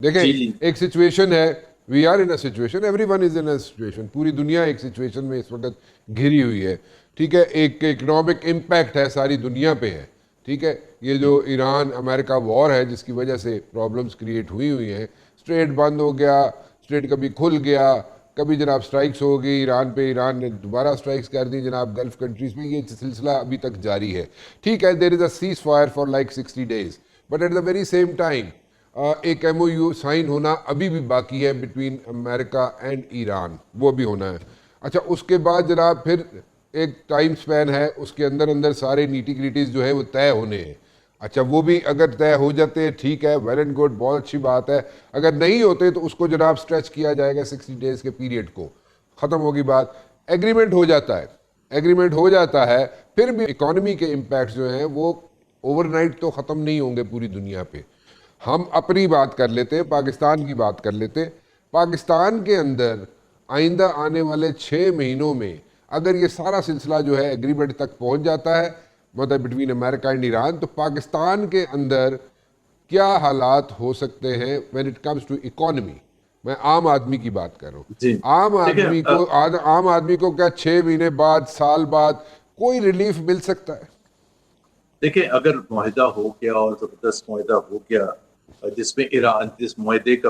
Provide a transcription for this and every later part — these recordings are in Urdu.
دیکھیں جی جی ایک سچویشن ہے, we are in a situation, everyone is in a situation, پوری دنیا ایک سچویشن میں اس وقت گھری ہوئی ہے, ٹھیک ہے. ایک اکنامک امپیکٹ ہے ساری دنیا پہ ہے, ٹھیک ہے. یہ جو ایران امریکہ وار ہے جس کی وجہ سے پرابلمز کریٹ ہوئی ہیں, اسٹریٹ بند ہو گیا, اسٹریٹ کبھی کھل گیا, کبھی جناب سٹرائکس ہو گئی ایران پہ, ایران نے دوبارہ سٹرائکس کر دی جناب گلف کنٹریز میں, یہ سلسلہ ابھی تک جاری ہے, ٹھیک ہے. There is a ceasefire for like 60 days, but at the very same time ایک ایم او یو سائن ہونا ابھی بھی باقی ہے بٹوین امریکہ اینڈ ایران, وہ بھی ہونا ہے. اچھا اس کے بعد جناب پھر ایک ٹائم سپین ہے, اس کے اندر اندر سارے نیٹی گریٹیز جو ہے وہ طے ہونے ہیں. اچھا وہ بھی اگر طے ہو جاتے ہیں ٹھیک ہے, ویل اینڈ گڈ, بہت اچھی بات ہے. اگر نہیں ہوتے تو اس کو جناب سٹریچ کیا جائے گا 60 days کے پیریڈ کو, ختم ہوگی بات. ایگریمنٹ ہو جاتا ہے, ایگریمنٹ ہو جاتا ہے, پھر بھی اکانومی کے امپیکٹس جو ہیں وہ اوور نائٹ تو ختم نہیں ہوں گے پوری دنیا پہ. ہم اپنی بات کر لیتے, پاکستان کی بات کر لیتے. پاکستان کے اندر آئندہ آنے والے 6 مہینوں میں اگر یہ سارا سلسلہ جو ہے ایگریمنٹ تک پہنچ جاتا ہے, مطلب بٹوین امریکہ اینڈ ایران, تو پاکستان کے اندر کیا حالات ہو سکتے ہیں when it comes to economy. میں عام آدمی کی بات کر رہا ہوں. جی عام آدمی کو کیا 6 مہینے بعد, سال بعد کوئی ریلیف مل سکتا ہے؟ دیکھیں اگر معاہدہ ہو گیا اور زبردست معاہدہ ہو گیا جس میں ایران, جس معاہدے کا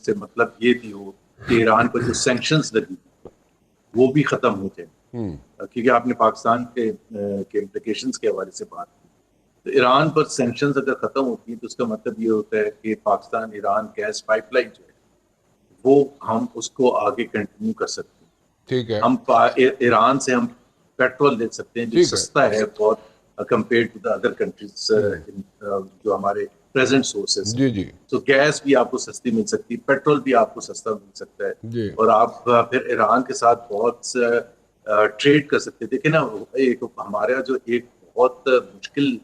سے مطلب یہ بھی ہو کہ ایران پر جو سینکشنز لگی وہ بھی ختم ہو جائیں, کیونکہ آپ نے پاکستان کے امپلیکیشنز کے حوالے سے بات کی, تو ایران پر سینکشنز اگر ختم ہوتی ہیں تو اس کا مطلب یہ ہوتا ہے کہ Pakistan Iran gas pipeline جو ہے وہ ہم اس کو آگے کنٹینیو کر سکتے ہیں. ٹھیک ہے, ہم ایران سے ہم پیٹرول لے سکتے ہیں جو ٹھیک ہے, سستا ہے بہت compare to the other countries جو ہمارے پریزنٹ سورسز. جی جی تو گیس بھی آپ کو سستی مل سکتی ہے, پیٹرول بھی آپ کو سستا مل سکتا ہے, جی اور آپ پھر ایران کے ساتھ بہت ٹریڈ کر سکتے ہیں. دیکھیں نا, ایک ہمارا جو ایک بہت مشکل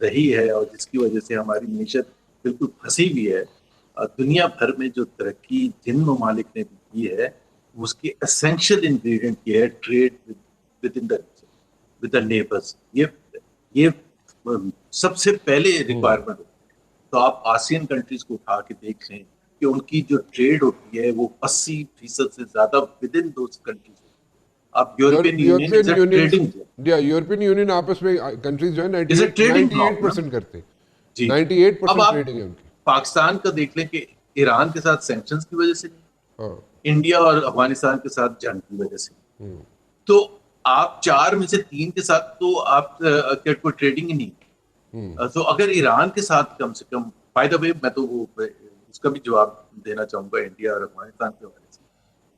رہی ہے اور جس کی وجہ سے ہماری معیشت بالکل پھنسی ہوئی ہے, دنیا بھر میں جو ترقی جن ممالک نے بھی کی ہے اس کی اسینشیل انگریڈینٹ یہ ہے trade with in with the neighbours. یہ سب سے پہلے ریکوائرمنٹ ہوتی ہے. تو آپ آسین کنٹریز کو اٹھا کے دیکھ لیں کہ ان کی جو ٹریڈ ہوتی ہے وہ 80% سے زیادہ ود ان دوز کنٹریز ہوتی ہے. آپ European union is a trading European union آپس میں کنٹریز جو ہے از اے ٹریڈنگ بلاک نا. 98% کرتے, جی 98% اب آپ ٹریڈنگ ہے ان کی. پاکستان کا دیکھ لیں کہ ایران کے ساتھ سینکشنز کی وجہ سے نہیں, ہاں, انڈیا اور افغانستان کے ساتھ جنگ کی وجہ سے, تو آپ 4 میں سے 3 کے ساتھ تو آپ کوئی ٹریڈنگ ہی نہیں. تو اگر ایران کے ساتھ کم سے کم, بائی دا وے میں تو وہ اس کا بھی جواب دینا چاہوں گا انڈیا اور افغانستان کے حوالے سے.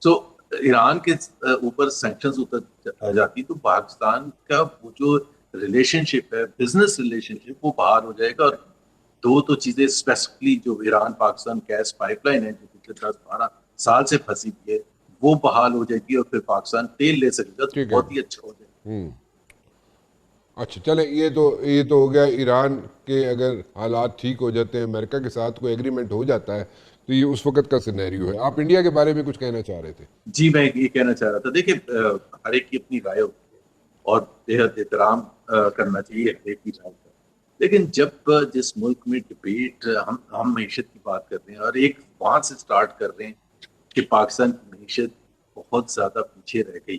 تو ایران کے اوپر سینکشنز اتر جاتی تو پاکستان کا وہ جو ریلیشن شپ ہے, بزنس ریلیشن شپ, وہ بحال ہو جائے گا. اور دو تو چیزیں اسپیسیفکلی جو Iran Pakistan gas pipeline ہے جو پچھلے 10-12 سال سے پھنسی ہوئی ہے وہ بحال ہو جائے گی, اور پھر پاکستان تیل لے سکے گا, تو ٹھیک ہے. بہت ہی اچھا ہو جائے گا. اچھا چلیں, یہ تو ہو گیا ایران کے اگر حالات ٹھیک ہو جاتے ہیں, امریکہ کے ساتھ کوئی ایگریمنٹ ہو جاتا ہے, تو یہ اس وقت کا سینیریو ہے. آپ انڈیا کے بارے میں کچھ کہنا چاہ رہے تھے؟ جی میں یہ کہنا چاہ رہا تھا, دیکھیں ہر ایک کی اپنی رائے ہوتی ہے اور بےحد احترام کرنا چاہیے ہر ایک کی رائے کا. لیکن جب جس ملک میں ڈبیٹ ہم معیشت کی بات کر رہے ہیں اور ایک وہاں سے سٹارٹ کر رہے ہیں کہ پاکستان کی معیشت بہت زیادہ پیچھے رہ گئی.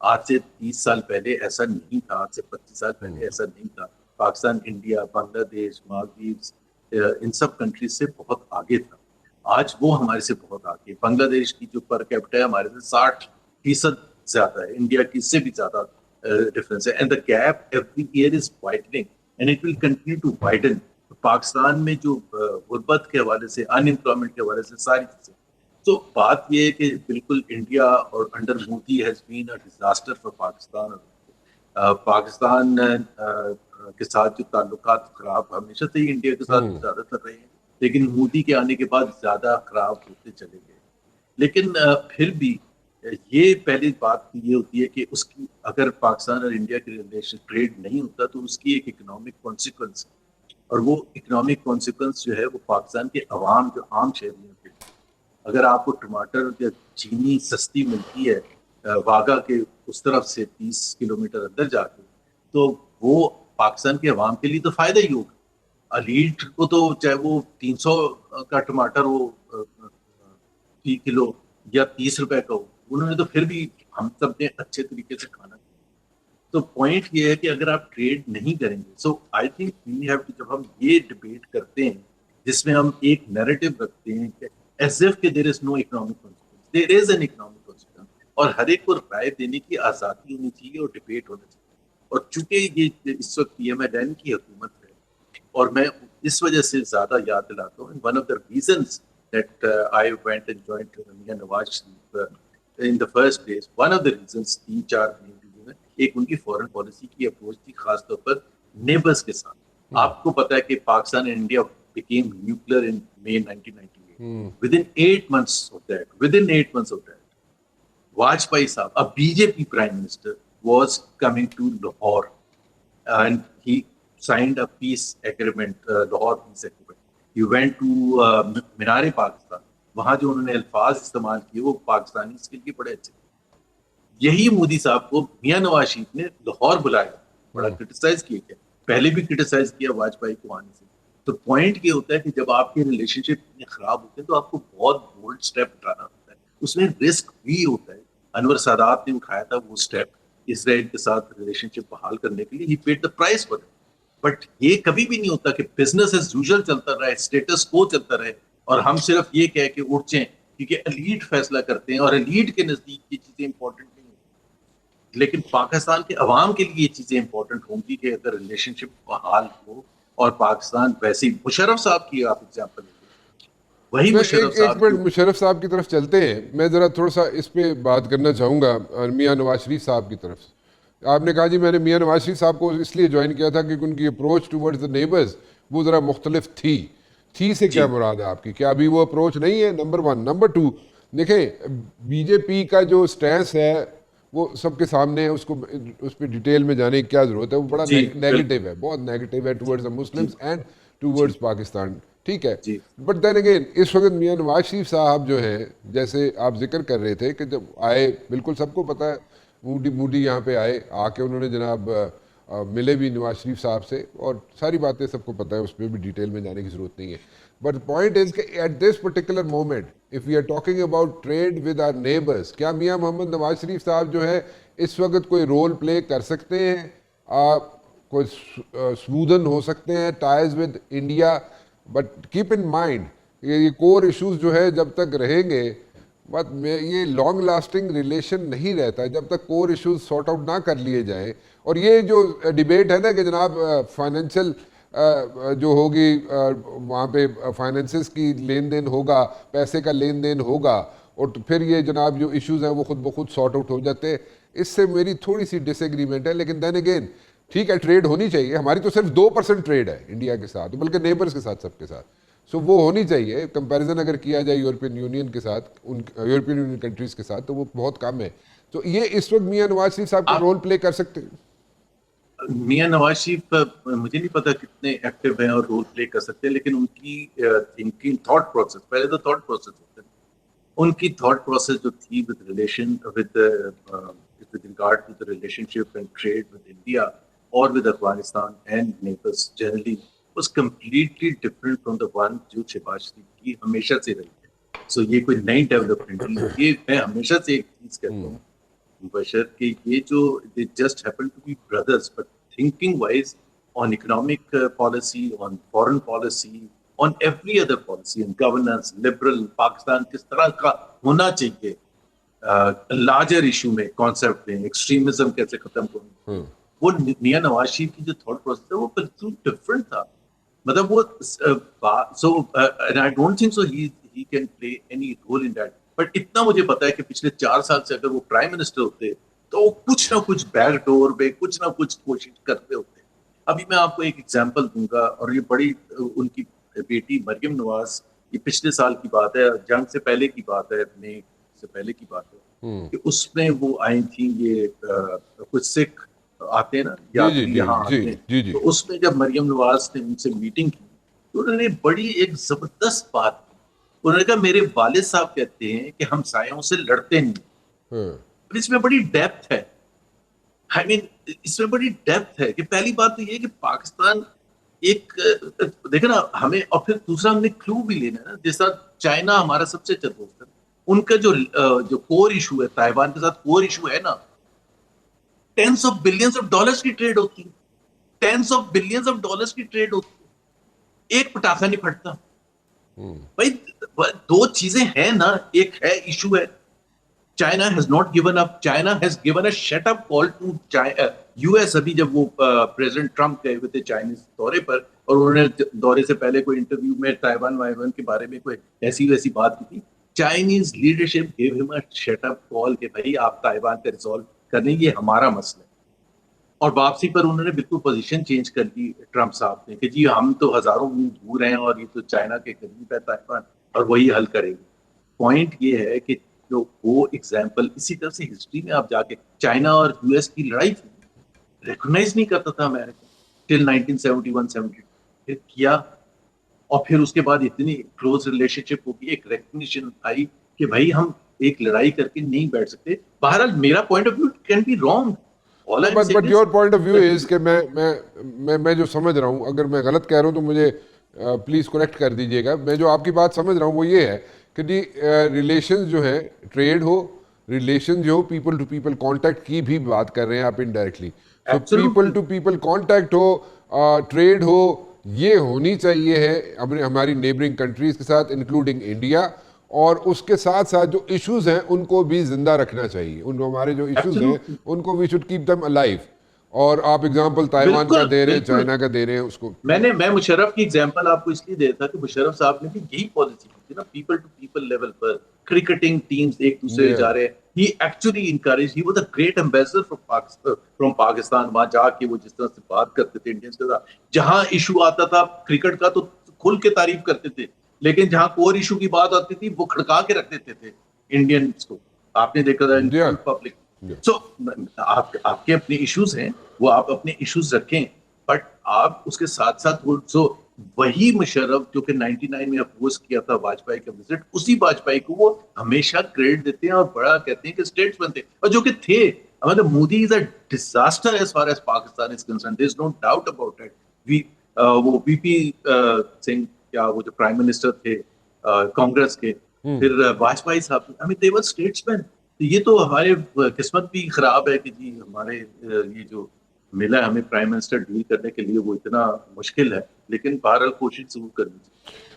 آج سے 30 سال پہلے ایسا نہیں تھا, آج سے 25 سال پہلے ایسا نہیں تھا. پاکستان انڈیا, بنگلہ دیش, مالدیوز, ان سب کنٹریز سے بہت آگے تھا. آج وہ ہمارے سے بہت آگے. بنگلہ دیش کی جو پر کیپٹا ہے ہمارے سے 60% زیادہ ہے, انڈیا کی اس سے بھی زیادہ ڈفرینس ہے. And the gap every year is widening and it will continue to widen. Pakistan میں جو غربت کے حوالے سے, ان امپلائمنٹ کے حوالے سے ساری چیزیں, تو بات یہ ہے کہ بالکل انڈیا اور under Modi has been a disaster for Pakistan. Pakistan کے ساتھ جو تعلقات خراب ہمیشہ سے ہی انڈیا کے ساتھ زیادہ تر رہے ہیں, لیکن مودی کے آنے کے بعد زیادہ خراب ہوتے چلے گئے. لیکن پھر بھی یہ پہلی بات یہ ہوتی ہے کہ اس کی اگر پاکستان اور انڈیا کے ریلیشن ٹریڈ نہیں ہوتا تو اس کی ایک اکنامک کانسیکوینس ہے, اور وہ اکنامک کانسیکوینس جو ہے وہ پاکستان کے عوام جو عام شہریوں کے, اگر آپ کو ٹماٹر یا چینی سستی ملتی ہے واگا کے اس طرف سے 30 کلومیٹر اندر جا کے, تو وہ پاکستان کے عوام کے لیے تو فائدہ ہی ہوگا. الیٹ کو تو چاہے وہ 300 کا ٹماٹر ہو فی کلو یا 30 روپے کا ہو, انہوں نے تو پھر بھی ہم سب نے اچھے طریقے سے کھانا. تو پوائنٹ یہ ہے کہ اگر آپ ٹریڈ نہیں کریں گے, so I think we have to, جب ہم یہ ڈبیٹ کرتے ہیں جس میں ہم ایک نیریٹو رکھتے ہیں کہ ایز اف کہ there is no economic consequence, there is an economic consequence, اور ہر ایک کو رائے دینے کی آزادی ہونی چاہیے اور ڈبیٹ ہونا چاہیے. اور چونکہ یہ اس وقت پی ایم ایل این کی حکومت ہے, اور میں اس وجہ سے زیادہ یاد دلاتا ہوں, one of the reasons that I went and joined Mian Nawaz Sharif in the first days, one of the reasons 3-4 reason ہے. ایک ان کی فورن پالیسی کی اپروچ تھی, خاص طور پر نیبرز کے ساتھ. آپ کو پتا ہے کہ Pakistan and India became nuclear in May 1998. Within 8 months of that, Vajpayee Saab, a BJP Prime Minister, was coming to Lahore, and he signed a peace agreement, Lahore peace agreement. He went to Minar-e-Pakistan. وہاں جو انہوں نے الفاظ استعمال کیے وہ پاکستانی اس کے لیے بڑے اچھے. یہی مودی صاحب کو میاں نواز شریف نے لاہور بلایا, بڑا کرٹیسائز کیا گیا, پہلے بھی کرٹیسائز کیا واجپئی کو آنے سے. تو پوائنٹ یہ ہوتا ہے کہ جب آپ کے ریلیشن شپ اتنے خراب ہوتے ہیں تو آپ کو بہت بولڈ اسٹیپ اٹھانا ہوتا ہے, اس میں رسک بھی ہوتا ہے. انور سادات نے اٹھایا تھا وہ اسٹیپ اسرائیل کے ساتھ ریلیشن شپ بحال کرنے کے لیے, he paid the price for it. But یہ کبھی بھی نہیں ہوتا کہ بزنس ایز یوزول چلتا رہے, اسٹیٹس کو چلتا رہے, اور ہم صرف یہ کہہ کے اٹھ جائیں, کیونکہ ایلیٹ فیصلہ کرتے ہیں اور ایلیٹ کے نزدیک یہ چیزیں امپورٹنٹ نہیں ہوتی. لیکن پاکستان کے عوام کے لیے یہ چیزیں امپورٹنٹ ہوں گی کہ اگر ریلیشن شپ بحال ہو. اور پاکستان ویسے مشرف صاحب کی آپ ایگزامپل لیں, وہی میں مشرف ایک صاحب منٹ مشرف صاحب کی طرف چلتے ہیں. میں ذرا تھوڑا سا اس پہ بات کرنا چاہوں گا میاں نواز شریف صاحب کی طرف. آپ نے کہا جی میں نے میاں نواز شریف صاحب کو اس لیے جوائن کیا تھا کہ ان کی اپروچ ٹورڈز دا نیبرز وہ ذرا مختلف تھی سے کیا مراد ہے آپ کی؟ کیا ابھی وہ اپروچ نہیں ہے؟ نمبر 1. نمبر 2, دیکھیں بی جے پی کا جو سٹینس ہے وہ سب کے سامنے ہے, اس پہ ڈیٹیل میں جانے کی کیا ضرورت ہے. وہ بڑا نیگیٹو ہے, بہت نیگیٹو ہے towards the Muslims and towards Pakistan, ٹھیک ہے. بٹ دین اگین اس وقت میاں نواز شریف صاحب جو ہیں, جیسے آپ ذکر کر رہے تھے کہ جب آئے, بالکل سب کو پتہ ہے, مودی یہاں پہ آئے, آ کے انہوں نے جناب ملے بھی نواز شریف صاحب سے, اور ساری باتیں سب کو پتہ ہے, اس پہ بھی ڈیٹیل میں جانے کی ضرورت نہیں ہے. بٹ پوائنٹ از کہ at this particular moment if we are talking about trade with our neighbours, کیا میاں محمد نواز شریف صاحب جو ہے اس وقت کوئی رول پلے کر سکتے ہیں, کوئی سمودن ہو سکتے ہیں ties with India? But keep in mind یہ کور ایشوز جو ہے جب تک رہیں گے, بٹ یہ لانگ لاسٹنگ ریلیشن نہیں رہتا جب تک کور ایشوز سارٹ آؤٹ نہ کر لیے جائیں. اور یہ جو ڈیبیٹ ہے نا کہ جناب فائنینشیل جو ہوگی وہاں پہ فائنینسز کی لین دین ہوگا, پیسے کا لین دین ہوگا, اور پھر یہ جناب جو ایشوز ہیں وہ خود بخود سارٹ آؤٹ ہو جاتے ہیں, اس سے میری تھوڑی سی ڈس ایگریمنٹ ہے. لیکن دین اگین ٹھیک ہے, ٹریڈ ہونی چاہیے, ہماری تو صرف 2% ٹریڈ ہے انڈیا کے ساتھ, بلکہ نیبرز کے ساتھ, سب کے ساتھ. سو وہ ہونی چاہیے. کمپیریزن اگر کیا جائے یورپین یونین کے ساتھ, یورپین یونین کنٹریز کے ساتھ, تو وہ بہت کم ہے. تو یہ اس وقت میاں نواز شریف صاحب کو رول پلے کر سکتے ہیں؟ میاں نواز شریف مجھے نہیں پتا کتنے ایکٹیو ہیں اور رول پلے کر سکتے ہیں, لیکن ان کی تھنکنگ, تھاٹ پروسیس, پہلے تو تھاٹ پروسیس ہوتا ہے, ان کی تھاٹ پروسیس جو تھی with relation with regard to the relationship and trade with India اور with Afghanistan and neighbours generally was completely different from the one جو شہباز شریف کی ہمیشہ سے رہی ہے. سو یہ کوئی نئی ڈیولپمنٹ نہیں. یہ میں ہمیشہ سے ایک چیز کہتا ہوں بشر کہ یہ جو just happen to be brothers, but thinking wise on economic policy, on foreign policy, on every other policy, on governance, liberal, Pakistan کس طرح کا ہونا چاہیے, لارجر ایشو میں کانسیپٹ میں ایکسٹریمزم کیسے ختم کریں, وہ میاں نواز شریف کی جو تھاٹ پروسیس ہے وہ بالکل ڈفرنٹ تھا. مطلب وہ so I don't think so he can play any role in that. But اتنا مجھے پتا ہے کہ پچھلے 4 سال سے اگر وہ پرائم منسٹر ہوتے تو کچھ نہ کچھ بیک ڈور پہ کچھ نہ کچھ کوشش کرتے ہوتے. ابھی میں آپ کو ایک ایگزامپل دوں گا, اور یہ بڑی ان کی بیٹی مریم نواز, یہ پچھلے سال کی بات ہے, جنگ سے پہلے کی بات ہے, مئی سے پہلے کی بات ہے, کہ اس میں وہ آئی تھیں, یہ کچھ سکھ آتے ہیں نا یاتری یہاں آتے ہیں, تو اس میں جب مریم نواز نے ان سے میٹنگ کی تو انہوں نے بڑی ایک زبردست بات کی. انہوں نے کہا میرے والد صاحب کہتے ہیں کہ ہم سایوں سے لڑتے نہیں. اس میں بڑی ڈیپتھ ہے, اس میں بڑی ڈیپتھ ہے کہ پہلی بات تو یہ کہ پاکستان ایک دیکھیں نا ہمیں, اور پھر دوسرا ہم نے کلو بھی لینا ہے نا, جس طرح چائنا ہمارا سب سے اچھا دوست ہے, ان کا جو کور ایشو ہے تائیوان کے ساتھ, کور ایشو ہے نا, tens of billions of dollars کی ٹریڈ ہوتی ہے, tens of billions of dollars کی ٹریڈ ہوتی ہے, ایک پٹاخہ نہیں پھٹتا بھائی. دو چیزیں ہیں نا, ایک ہے ایشو ہے, China has not given up. China has given a shut up call to US. ابھی جب وہ پریزیڈنٹ ٹرمپ گئے ہوئے تھے چائنیز دورے پر, اور انہوں نے دورے سے پہلے کوئی انٹرویو میں تائیوان کے بارے میں کوئی ایسی ویسی بات کی تھی, چائنیز لیڈرشپ گیو ہم a shut up call کہ بھائی آپ تائیوان کا ریزالو کریں, یہ ہمارا مسئلہ ہے. اور واپسی پر انہوں نے بالکل پوزیشن چینج کر دی ٹرمپ صاحب نے کہ جی ہم تو ہزاروں میل دور ہیں اور یہ تو چائنا کے قریب ہے تائیوان, اور وہی حل کرے گی. پوائنٹ یہ ہے کہ جو وہ ایگزامپل, اسی طرح سے ہسٹری میں آپ جا کے چائنا اور یو ایس کی لڑائی تھی, ریکگنائز نہیں کرتا تھا امریکہ ٹل 1971-72, پھر کیا, اور پھر اس کے بعد اتنی کلوز ریلیشن شپ ہوگی, ایک ریکگنیشن آئی کہ بھائی ہم ایک لڑائی کر کے نہیں بیٹھ سکتے. بہرحال میرا point of view can be wrong, but your point of view is کہ میں جو سمجھ رہا ہوں, اگر میں غلط کہہ رہا ہوں تو مجھے پلیز کریکٹ کر دیجیے گا. میں جو آپ کی بات سمجھ رہا ہوں وہ یہ ہے کہ جی ریلیشنز جو ہیں, ٹریڈ ہو, ریلیشن جو پیپل ٹو پیپل کانٹیکٹ کی بھی بات کر رہے ہیں آپ انڈائریکٹلی, تو پیپل ٹو پیپل کانٹیکٹ ہو, ٹریڈ ہو, یہ ہونی چاہیے ہے ہماری نیبرنگ کنٹریز کے ساتھ انکلوڈنگ انڈیا, اور اس کے ساتھ ساتھ جو ایشوز ہیں ان کو بھی زندہ رکھنا چاہیے. ان کو ہمارے جو ایشوز ہیں ان کو we should keep them alive. اور آپ اگزامپل تائیوان کا دے رہے ہیں, چائنا کا دے رہے ہیں, اس کو میں مشرف کی ایگزامپل آپ کو اس لیے دیتا کہ مشرف صاحب نے بھی یہی پالیسی کی تھی نا, پیپل ٹو پیپل لیول پر کرکٹنگ ٹیمز ایک دوسرے جا رہے ہیں. He actually encourage, he was a great ambassador from Pakistan. وہاں جا کے وہ جس طرح سے بات کرتے تھے انڈینس کے ساتھ, جہاں ایشو آتا تھا کرکٹ کا تو کھل کے تعریف کرتے تھے, لیکن جہاں کور ایشو کی بات آتی تھی وہ کھڑکا کے رکھ دیتے تھے انڈینس کو. آپ نے دیکھا تھا پبلک. سو آپ کے اپنے ایشوز ہیں, وہ آپ اپنے ایشوز رکھیں, بٹ آپ اس کے ساتھ ساتھ وہی مشرف جو کہ 99 میں اپوز کیا تھا واجپئی کا وزٹ, اسی واجپئی کو وہ ہمیشہ کریڈٹ دیتے ہیں اور بڑا کہتے ہیں کہ اسٹیٹس بنتے ہیں, اور جو کہ تھے. مطلب Modi is a disaster as far as Pakistan is concerned, there is no doubt about it. وہ وی پی سنگھ, کیا وہ جو پرائم منسٹر تھے کانگریس کے, پھر واجپئی صاحب, دے ور اسٹیٹس مین. یہ تو ہمارے قسمت بھی خراب ہے کہ جی ہمارے یہ جو ملا ہمیں پرائم منسٹر ڈیل کرنے کے لیے وہ اتنا مشکل ہے, لیکن بہرحال کوشش ضرور کرنی چاہیے.